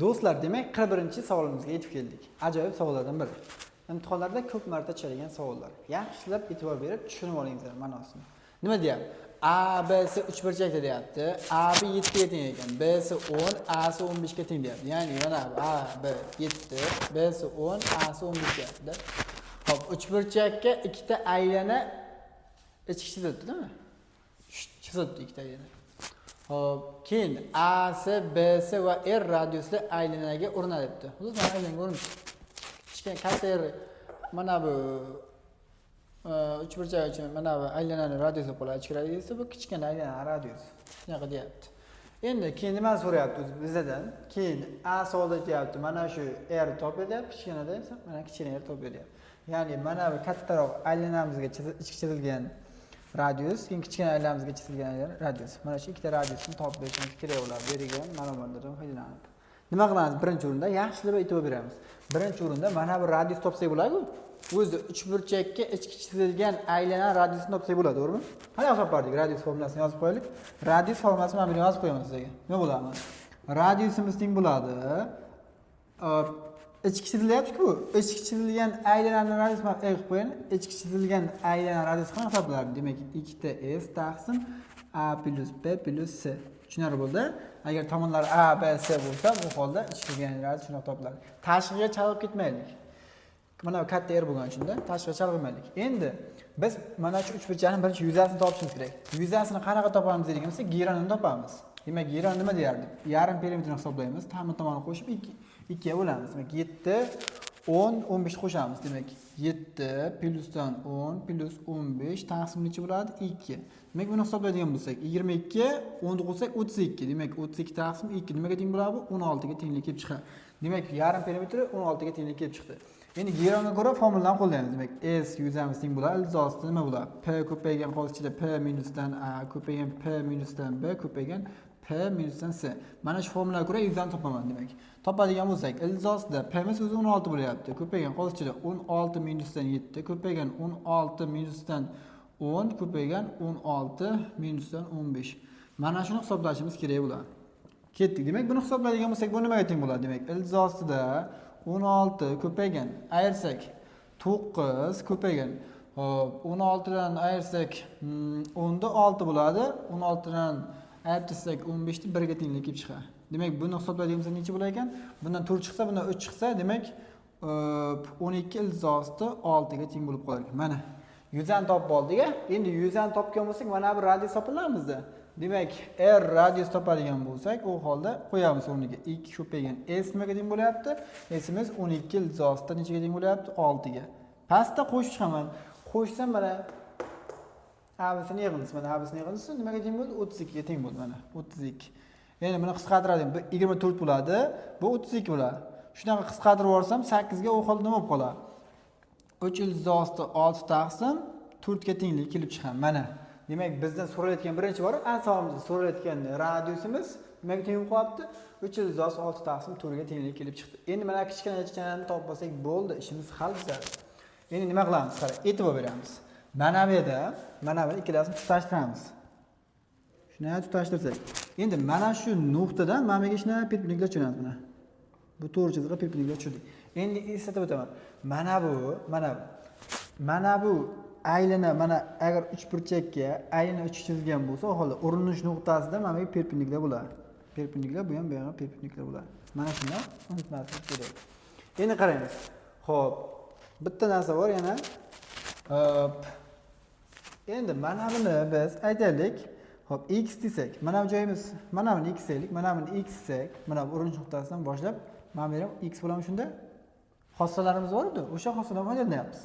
Do'stlar, demak 41-savolimizga yetib keldik. Ajoyib savollardan biri. Imtihonlarda ko'p marta tushadigan savollar. Yaxshilab e'tibor berib tushunib olingizlar ma'nosini. Nima deyapti? A, B, S 3 burchakda deyapti. A B 7 ga teng ekan. B S 10, A S 15 ga teng deyapti. Ya'ni mana A B 7, B S 10, A S 15 deyapti. Xo'p, 3 burchakka ikkita aylana ichki chizilibdi-mi? Chizilibdi ikkita aylana. Hop, keyin A, S, B, S va R radiusli aylanaga o'rnatilibdi. Hozir mana aylanaga o'rnatilibdi. Kichkina katta R mana bu uchburchak uchun mana bu aylananing radiusi bo'ladi. Ichki radiusi bu kichkina aylana radiusi. Shunaqa deyapti. Endi keyin nima so'rayapti o'zi bizdan? Keyin A savolda deyapti, mana shu R topib deyapti, kichkinada esa mana kichkina R topib deyapti. Ya'ni mana bu kattaroq aylanamizga ichki chizilgan radius, keyin kichkina aylanamizga chizilgan radius. Mana shu ikkita radiusni topib berishimiz kerak bo'ladi. Berilgan ma'lumotlardan foydalanib. Nima qilamiz? Birinchi o'rinda yaxshilab e'tibor beramiz. Birinchi o'rinda mana bu radius topsak bo'ladi-ku. O'zi uchburchakka ichki chizilgan aylana radiusini topsak bo'ladi, to'g'rimi? Qanday hisoblardik? Radius formulasini yozib qo'yaylik. Radius formulasini mana buni yozib qo'yaman sizga. Nima bo'ladi? Radiusimiz teng bo'ladi. İçki chizilyapti-ku, ichki chizilgan aylananing radiusini qilib qo'ying. Ichki chizilgan aylana radiusi qanday hisoblanadi? Demak, 2ta S taqsim A plus B plus C. Tushunarli bo'ldi? Agar tomonlar A, B, C bo'lsa, bu holda ichki chizilgan radius shunday topiladi. Tashqiga chalg'ib ketmaylik. Mana bu katta yer bo'lgan shunda tashqiga chalg'maylik. Endi biz mana shu uchburchakning birinchi yuzasini topishimiz kerak. Yuzasini qanaqa topamiz deganimizda gironini topamiz. Demak, giron nima deyardik? Yarim perimetrni hisoblaymiz. Ta'min tomoni qo'shib 2 ga bo'lamiz. Demak, 7, 10, 15 qo'shamiz. Demak, 7 plusdan 10 plus 15 taqsim necha bo'ladi? 2. Demak, buni hisoblaydigan bo'lsak, 22, 10 qo'shsak 32. Demak, 32 taqsim 2 nimaga teng bo'ladi? 16 ga tenglik kelib chiqadi. Demak, yarim perimetri 16 ga tenglik kelib chiqdi. Endi gironga ko'ra formulani qo'llaymiz. Demak, S yuzamiz teng bo'ladi. Ildizosi nima bo'ladi? P ko'paygan qolsa ichida P minusdan A ko'paygan P minusdan B ko'paygan P minusdan C. Mana shu formulaga ko'ra yuzani topaman demak. Topadigan bo'lsak, ildizosida P o'zi 16 bo'lyapti. Ko'paygan qolsa ichida 16 minusdan 7 ko'paygan 16 minusdan 10 ko'paygan 16 minusdan 15. Mana shuni hisoblashimiz kerak bo'ladi. Ketdik. Demak, buni hisoblaydigan bo'lsak, bu nimaga teng bo'ladi? Demak, ildizosida 16 ko'paygan ayirsak 9 ko'paygan. Hop, 16 dan ayirsak 10 da 6 bo'ladi. 16 dan ayirsak 15 ni 1 ga tenglik kelib chiqadi. Demak, buni hisoblaydigan necha bo'lar ekan? Bundan 4 chiqsa, bundan 3 chiqsa, demak 12 ildizosida 6 ga teng bo'lib qolar ekan. Mana yuzani topib oldik. Endi yuzani topgan bo'lsak, mana bu radius topilamizda. Demak, R radius topadigan bo'lsak, u holda qo'yamiz o'rniga 2 ko'paygan S nimaga teng bo'lyapti? S'imiz 12 ildizosida nechaga teng bo'lyapti? 6 ga. Pastda qo'shib chiqaman. Qo'shsam mana A'sini yig'indisi, mana A'sini yig'indisi nimaga teng bo'ldi? 32 ga teng bo'ldi mana. 32. Endi buni qisqartirdim. 24 bo'ladi. Bu 32 bo'ladi. Shunaqa qisqartirib yuborsam 8 ga u holda nima bo'lib qoladi? 3 ildizosida 6 taqsim 4 ga tenglik kelib chiqadi. Mana. Demak, bizdan so'ralayotgan birinchi bor, asomimizda so'ralayotgan radiusimiz nimaga teng bo'lib qolibdi? 3 ildizos 6 taqsim 4 ga tenglik kelib chiqdi. Endi mana kichkinani topib olsak bo'ldi, ishimiz hal bo'ladi. Endi nima qilamiz? Qara, e'tibor beramiz. Mana bu yerda, mana bu ikkalasini tutashtiramiz. Shuni tutashtirsak. Endi mana shu nuqtadan mana bu ishni perpendikullar tushiramiz mana. Bu to'g'ri chiziqqa perpendikullar tushirdik. Endi eslatib o'taman. Mana bu aylana mana agar uchburchakka aylana uch chizilgan bo'lsa, u holda urinish nuqtasida mana bu perpendikulyar bo'ladi. Perpendikulyar bu ham bu ham perpendikulyar bo'ladi. Mana shuni unutmaslik kerak. Endi qaraymiz. Xo'p, bitta narsa bor yana. Endi mana buni biz aytaylik. Xo'p, x desak, mana bu joyimiz, mana buni x deylik, mana buni x desak, mana bu urinish nuqtasidan boshlab, mana bu ham x bo'lami shunda xossalarimiz bor-ku, o'sha xossalardan foydalanyapmiz.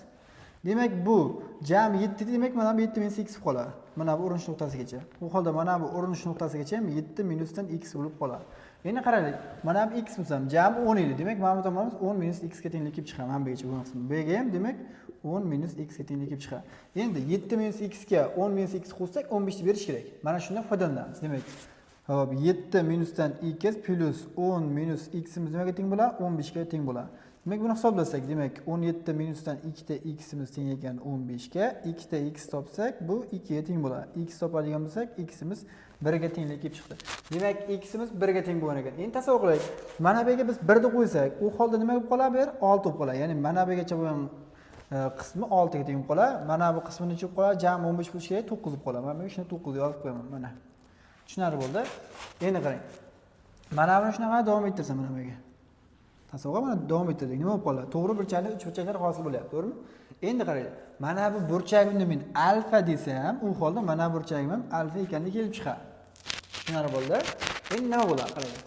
Demak, bu jami 7 demak, mana bu 7 minus x bo'lib qoladi. Mana bu urinish nuqtasigacha. Bu holda mana bu urinish nuqtasigacha ham 7 minusdan x bo'lib qoladi. Endi qaraylik. Mana bu x bo'lsa, jami 10 edi. Demak, mana bu tomonimiz 10 minus x ga tenglik kelib chiqadi. Mana bu gacha bu qism. Bu yerga ham demak 10 minus x ga tenglik kelib chiqadi. Endi 7 minus x ga 10 minus x qo'shsak 15 ni berish kerak. Mana shundan foydalanamiz. Demak, hop 7 minusdan x plus 10 minus ximiz nimaga teng bo'ladi? 15 ga teng bo'ladi. Demak, buni hisoblasak, demak 17 minusdan 2 ta ximiz teng ekan 15 ga, 2 ta x topsak, bu 2 ga teng bo'ladi. X topadigan bo'lsak, ximiz 1 ga tenglik kelib chiqdi. Demak, x'imiz 1 ga teng bo'lgan ekan. Endi tasavvur qilaylik. Mana bu yerga biz 1 ni qo'ysak, u holda nima bo'lib qoladi? Bu yer 6 bo'lib qoladi. Ya'ni mana bu yergacha bo'lgan qismi 6 ga teng bo'lib qoladi. Mana bu qismi necha bo'lib qoladi? Jami 15 bo'lishi kerak, 9 bo'lib qoladi. Mana bu ishni 9 ga yozib qo'yaman. Mana. Tushunarli bo'ldi. Endi qarang. Mana buni shunaqa davom ettirsam mana bu yerga. Tasavvur mana davom ettirdik. Nima bo'lib qoladi? To'g'ri burchakli uch burchaklar hosil bo'lyapti, to'g'rimi? Endi qaranglar. Mana bu burchagimni men alfa desam, u holda mana burchagim ham alfa ekanligi kelib chiqadi. Tushunarli bo'ldi? Endi nima bo'ladi? Qaranglar.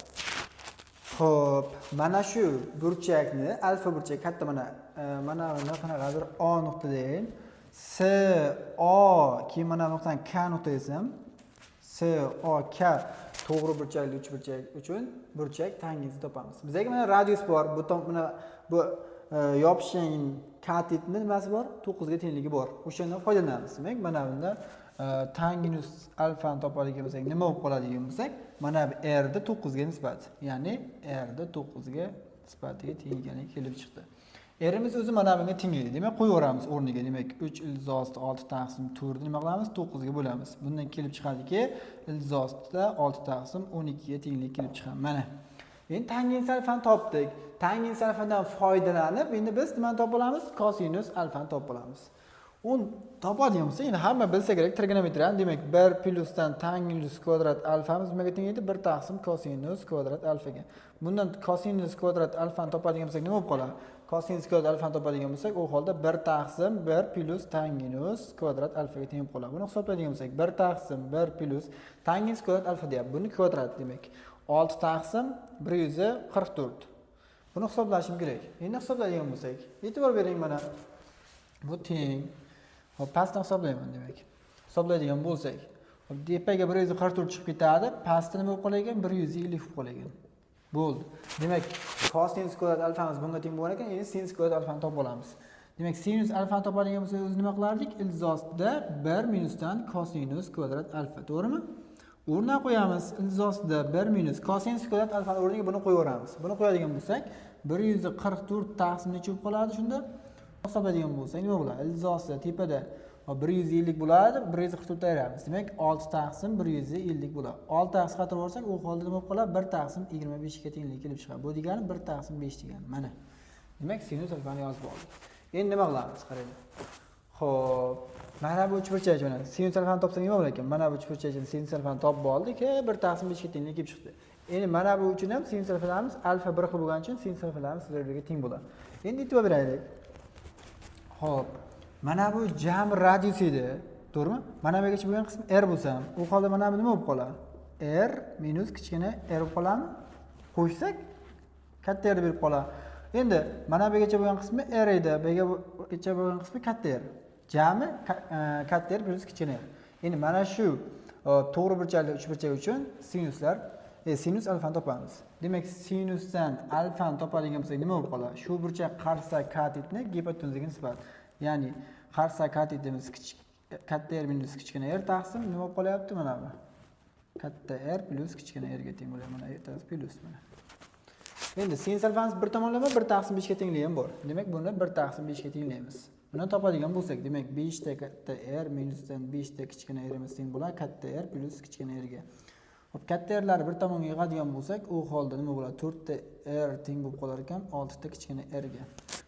Xo'p, mana shu burchakni alfa burchak katta mana qanaqadir O nuqta deyin. S O keyin mana bu nuqtani K nuqta desam, S O K to'g'ri burchakli uch burchak uchun burchak tangizni topamiz. Bizga mana radius bor. Bu mana bu yopishgan katitni nimasi bor? 9 ga tengligi bor. O'shandan foydalanamiz. Demak, mana bunda tanginus alfani topadigan bo'lsak, nima bo'lib qoladi degan bo'lsak, mana bu r da 9 ga nisbat. Ya'ni r da 9 ga nisbatiga teng ekanligi kelib chiqdi. R'imiz o'zi mana bunga tenglaydi. Demak, qo'yaveramiz o'rniga. Demak, 3 ildizosti 6 taqsim 4 ni nima qilamiz? 9 ga bo'lamiz. Bundan kelib chiqadiki, ildizostda 6 taqsim 12 ga tenglik kelib chiqadi. Mana. Endi tangins alfani topdik. Tangins alfadan foydalanib, endi biz nimani topib olamiz? Kosinus alfani topib olamiz. Uni topadigan bo'lsa, endi hamma bilsa kerak trigonometriyani. Demak, 1 plyusdan tanginus kvadrat alfamiz nimaga teng edi? 1 taqsim kosinus kvadrat alfaga. Bundan kosinus kvadrat alfani topadigan bo'lsak, nima bo'lib qoladi? Kosinus kvadrat alfani topadigan bo'lsak, u holda 1 taqsim 1 plus tanginus kvadrat alfaga teng bo'lib qoladi. Buni hisoblaydigan bo'lsak, 1 taqsim 1 plus tanginus kvadrat alfa deyapti. Buni kvadrat demak. 6 taqsim 144. Buni hisoblashim kerak. Endi hisoblaydigan bo'lsak, e'tibor bering mana. Bu teng. Hop, pastdan hisoblayman demak. Hisoblaydigan bo'lsak, hop, tepaga 144 chiqib ketadi, pastda nima bo'lib qolar ekan? 150 bo'lib qolar ekan. Bo'ldi. Demak, kosinus kvadrat alfamiz bunga teng bo'lgan ekan, endi sinus kvadrat alfani topib olamiz. Demak, sinus alfani topadigan bo'lsak, o'zi nima qilardik? Ilzosida 1 minusdan kosinus kvadrat alfa, to'g'rimi? O'rniga qo'yamiz. Ilzosida 1 minus kosinus kvadrat alfani o'rniga buni qo'yaveramiz. Buni qo'yadigan bo'lsak, 144 taqsim necha bo'lib qoladi shunda? Hisoblaydigan bo'lsak, nima bo'ladi? Ilzosida tepada 150 bo'ladi, 144 ta ayiramiz. Demak, 6 taqsim 150 bo'ladi. 6 taqsim qatirib olsak, u holda nima bo'lib qoladi? 1 taqsim 25 ga tenglik kelib chiqadi. Bu degani 1 taqsim 5 degani. Mana. Demak, sinus alfani yozib oldik. Endi nima qilamiz? Qaranglar. Xo'p, mana bu uchburchak mana sinus alfani topsak nima bo'lar ekan? Mana bu uchburchakni sinus alfani topib oldik, 1 taqsim 5 ga tenglik kelib chiqdi. Endi mana bu uchun ham sinus alfalarimiz alfa 1 xil bo'lgani uchun sinus alfalarimiz 1 ga teng bo'ladi. Endi e'tibor beraylik. Xo'p, mana bu jami radius edi, to'g'rimi? Mana bu yergacha bo'lgan qismi r bo'lsa, u holda mana bu nima bo'lib qoladi? R minus kichkina r bo'lib qoladimi? Qo'shsak katta r berib qoladi. Endi mana bu yergacha bo'lgan qismi r edi, bu yergacha bo'lgan qismi katta r. Jami katta r plus kichkina r. Endi mana shu to'g'ri burchakli uch burchak uchun sinuslar sinus alfani topamiz. Demak, sinusdan alfani topadigan bo'lsak, nima bo'lib qoladi? Shu burchak qarsa katitni gipotenuzaga nisbat. Ya'ni qarsa katitimiz katta r minus kichkina r taqsim nima bo'lib qolyapti mana bu? Katta r plus kichkina r ga teng bo'ladi. Mana ertasi plus mana. Endi sinus alfamiz bir tomonlama 1 taqsim 5 ga tengligi ham bor. Demak, buni 1 taqsim 5 ga tenglaymiz. Buni topadigan bo'lsak, demak 5 ta katta r minusdan 5 ta kichkina r emas teng bo'ladi katta r plus kichkina r ga. Hop, katta r'larni bir tomonga yig'adigan bo'lsak, u holda nima bo'ladi? 4 ta r teng bo'lib qolar ekan 6 ta kichkina r ga.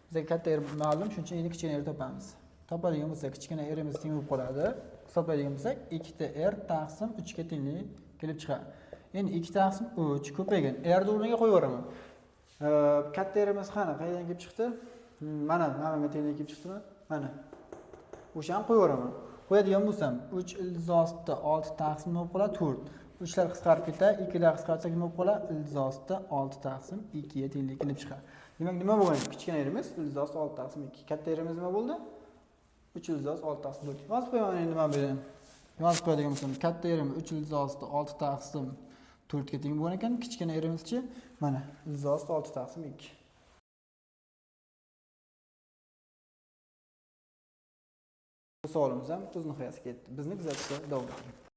Bizga katta r ma'lum, shuning uchun endi kichkina r topamiz. Topadigan bo'lsak, kichkina r imiz teng bo'lib qoladi. Hisoblaydigan bo'lsak, 2 ta r taqsim 3 ga tenglik kelib chiqadi. Endi 2 taqsim 3 ko'paygan r ni o'rniga qo'yaveraman. Katta r imiz qani? Qayerdan kelib chiqdi? Mana bunga tenglik kelib chiqdimi? Mana. O'shani qo'yaveraman. Qo'yadigan bo'lsam, 3 ildizosida 6 taqsim bo'lib qoladi 4. 3lar qisqarib ketadi, 2lar qisqarsak nima bo'lib qoladi? Ildizosida 6 taqsim 2 ga tenglik kelib chiqadi. Demak, nima bo'lgan? Kichkina yerimiz ildizosida 6 taqsim 2. Katta yerimiz nima bo'ldi? 3 ildizosi 6 taqsim 4. Yozib qo'yaman endi nima bilan? Yozib qo'yadigan bo'lsam, katta yerimiz 3 ildizosida 6 taqsim 4 ga teng bo'lgan ekan, kichkina yerimizchi mana ildizosida 6 taqsim 2. Bu savolimiz ham o'z nihoyasiga yetdi. Bizni kuzatishda davom eting.